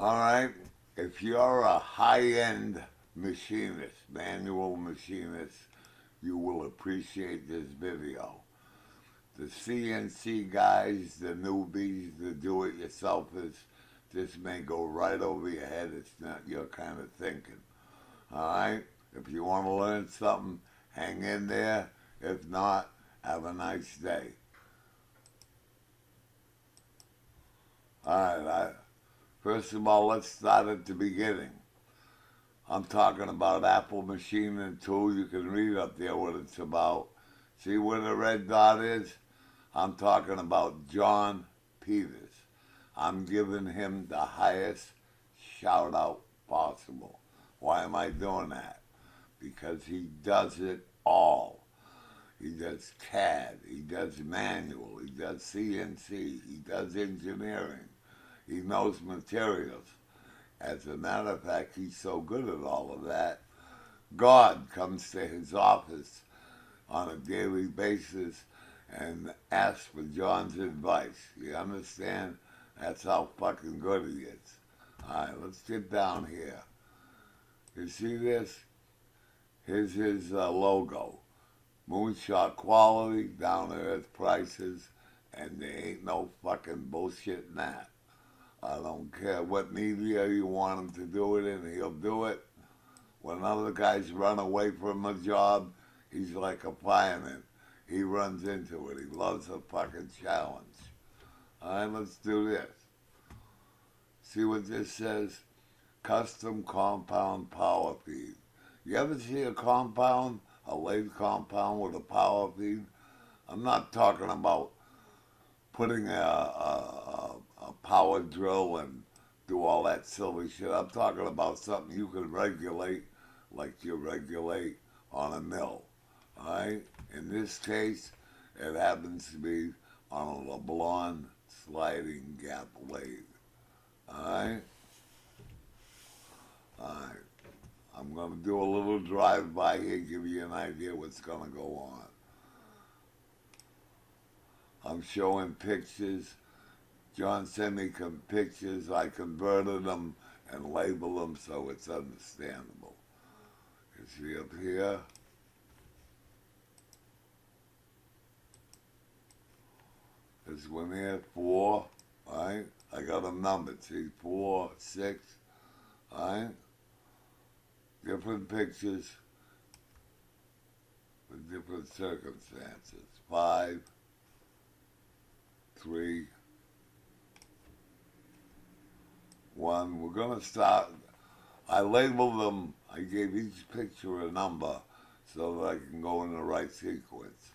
All right. If you're a high-end machinist, manual machinist, you will appreciate this video. The CNC guys, the newbies, the do-it-yourselfers, this may go right over your head. It's not your kind of thinking. All right. If you want to learn something, hang in there. If not, have a nice day. All right. First of all, let's start at the beginning. I'm talking about Apple Machining Tool. You can read up there what it's about. See where the red dot is? I'm talking about John Peters. I'm giving him the highest shout out possible. Why am I doing that? Because he does it all. He does CAD, he does manual, he does CNC, he does engineering. He knows materials. As a matter of fact, he's so good at all of that, God comes to his office on a daily basis and asks for John's advice. You understand? That's how fucking good he is. All right, let's get down here. You see this? Here's his logo. Moonshot quality, down-to-earth prices, and there ain't no fucking bullshit in that. I don't care what media you want him to do it in, he'll do it. When other guys run away from a job, he's like a fireman. He runs into it. He loves a fucking challenge. All right, let's do this. See what this says? Custom compound power feed. You ever see a compound, a lathe compound with a power feed? I'm not talking about putting a power drill and do all that silly shit. I'm talking about something you can regulate like you regulate on a mill. All right? In this case, it happens to be on a LeBlanc sliding gap lathe. All right? All right. I'm going to do a little drive-by here, give you an idea what's going to go on. I'm showing pictures. John sent me some pictures. I converted them and labeled them so it's understandable. You see up here? This one here, 4, all right? I got them numbered, see, 4, 6, all right? Different pictures for different circumstances. 5, 3, 1. We're going to start. I labeled them. I gave each picture a number so that I can go in the right sequence.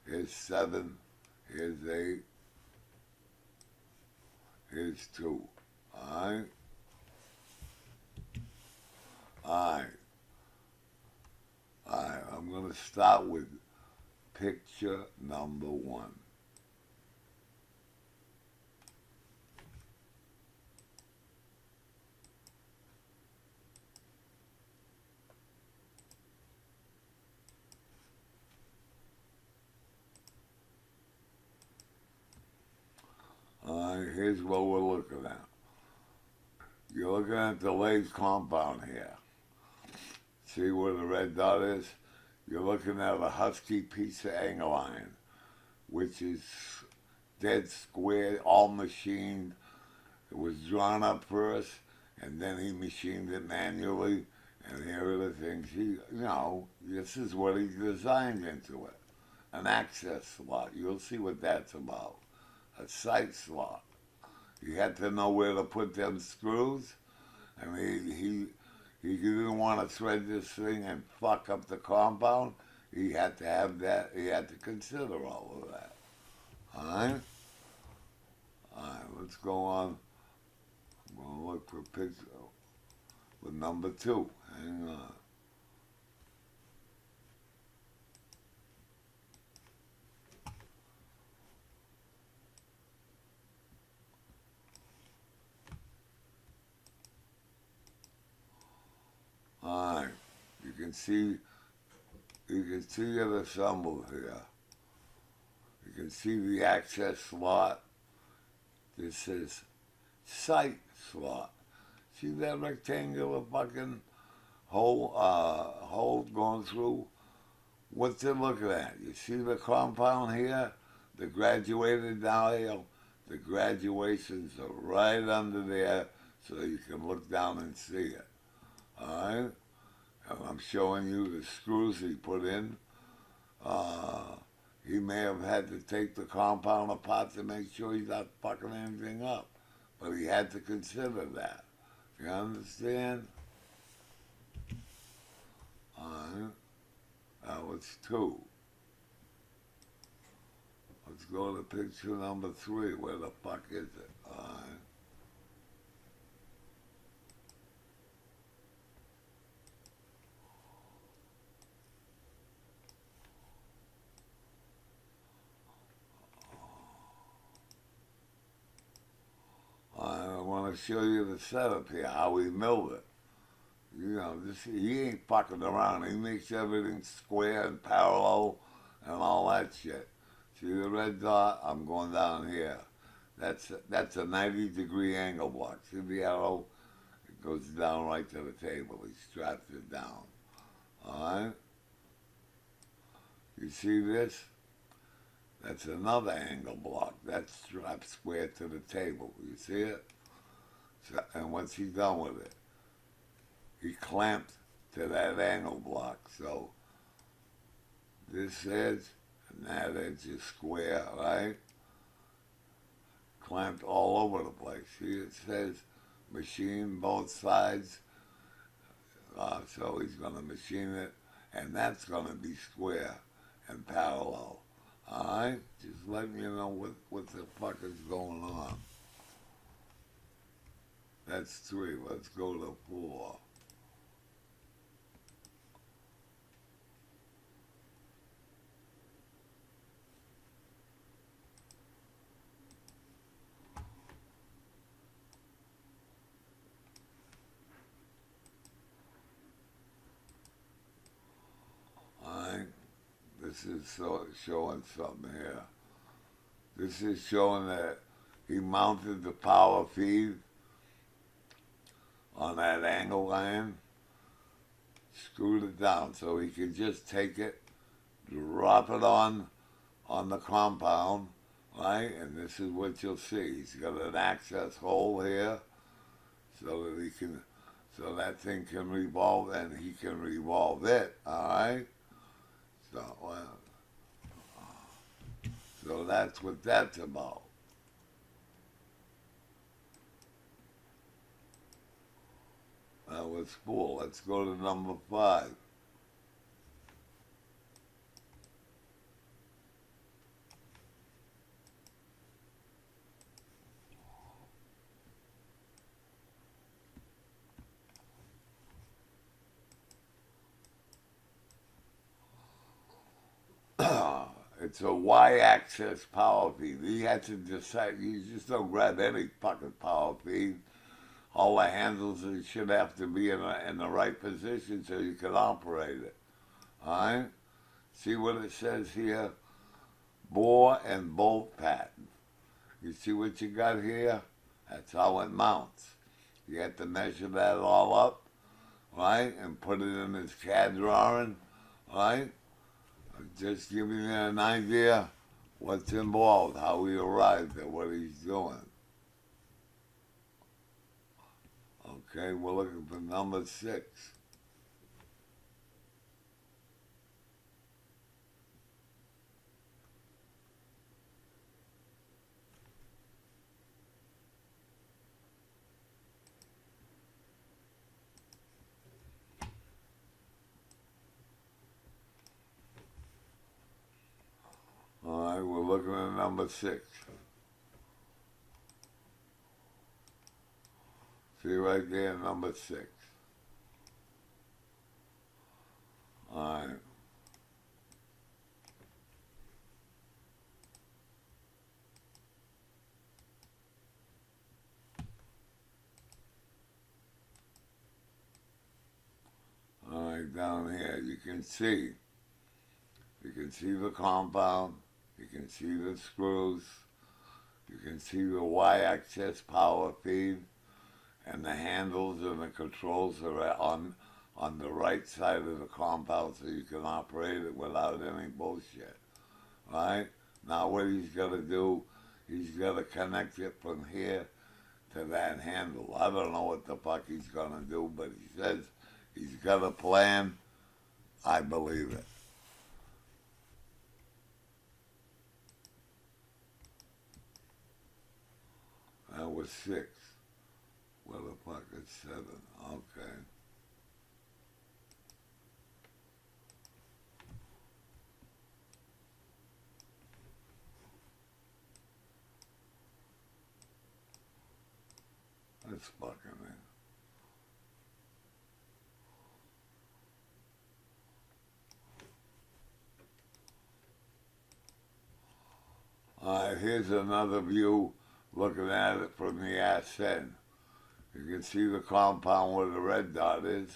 Here's 7. Here's 8. Here's 2. All right? All right. All right. I'm going to start with picture number 1. All right, here's what we're looking at. You're looking at the lathe compound here. See where the red dot is? You're looking at a Husky piece of angle iron, which is dead square, all machined. It was drawn up first, and then he machined it manually. And here are the things this is what he designed into it. An access slot. You'll see what that's about. A sight slot. He had to know where to put them screws. I mean, he didn't want to thread this thing and fuck up the compound. He had to have that. He had to consider all of that. All right? All right, let's go on. I'm going to look for a picture with number 2. Hang on. All right, you can see it assembled here. You can see the access slot. This is sight slot. See that rectangular fucking hole going through? What's it looking at? You see the compound here? The graduated dial? The graduations are right under there so you can look down and see it. Alright? And I'm showing you the screws he put in. He may have had to take the compound apart to make sure he's not fucking anything up. But he had to consider that. You understand? Alright. That was 2. Let's go to picture number 3. Where the fuck is it? Alright. I want to show you the setup here, how he milled it. You know, he ain't fucking around. He makes everything square and parallel and all that shit. See the red dot? I'm going down here. That's a 90-degree angle block. See the arrow? It goes down right to the table. He straps it down. Alright? You see this? That's another angle block. That's strapped square to the table. You see it? So, and once he's done with it, he clamped to that angle block. So this edge and that edge is square, right? Clamped all over the place. See, it says machine both sides. So he's going to machine it, and that's going to be square and parallel. Alright? Just letting you know what the fuck is going on. That's 3. Let's go to 4. Alright? This is showing something here. This is showing that he mounted the power feed on that angle line, screwed it down so he could just take it, drop it on the compound, right? And this is what you'll see. He's got an access hole here so that so that thing can revolve and he can revolve it, all right? So that's what that's about. That was 4. Let's go to number 5. It's a Y-axis power feed. He had to decide. You just don't grab any fucking power feed. All the handles should have to be in the right position so you can operate it. Alright? See what it says here? Bore and bolt pattern. You see what you got here? That's how it mounts. You have to measure that all up, right? And put it in his CAD drawing, right? Just giving you an idea what's involved, how he arrived at what he's doing. Okay, we're looking for number 6. All right, we're looking at number 6. See right there, number 6. All right. All right, down here, you can see the compound, you can see the screws, you can see the Y-axis power feed, and the handles and the controls are on the right side of the compound, so you can operate it without any bullshit. Right? Now what he's got to do, he's got to connect it from here to that handle. I don't know what the fuck he's going to do, but he says he's got a plan. I believe it. That was 6. What the fuck is 7? Okay. That's fucking it. Alright, here's another view looking at it from the ass end. You can see the compound where the red dot is.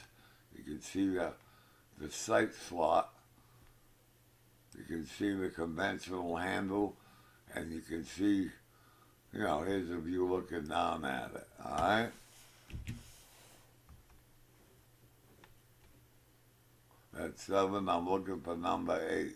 You can see the sight slot. You can see the conventional handle. And you can see, you know, here's a view looking down at it. Alright? That's 7. I'm looking for number 8.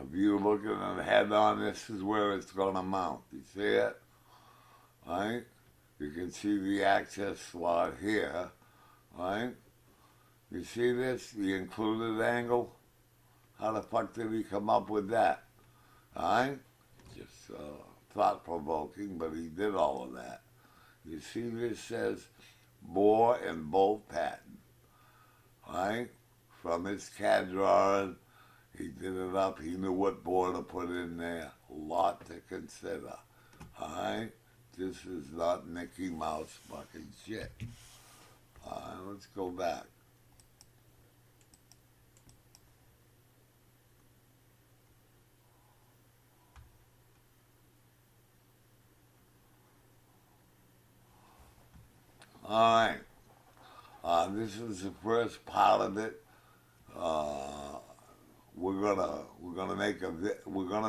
If you're looking at the head on, this is where it's going to mount. You see it? Right? You can see the access slot here. Right? You see this? The included angle? How the fuck did he come up with that? Right? Just thought-provoking, but he did all of that. You see this says bore and bolt pattern. Right? From his CAD drawing, he did it up. He knew what bore to put in there. A lot to consider. Alright? This is not Mickey Mouse fucking shit. Alright, let's go back. Alright. This is the first part of it. We're gonna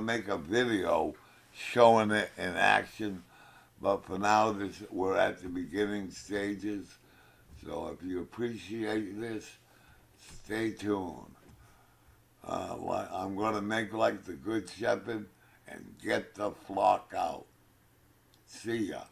make a video showing it in action, but for now we're at the beginning stages. So if you appreciate this, stay tuned. I'm gonna make like the Good Shepherd and get the flock out. See ya.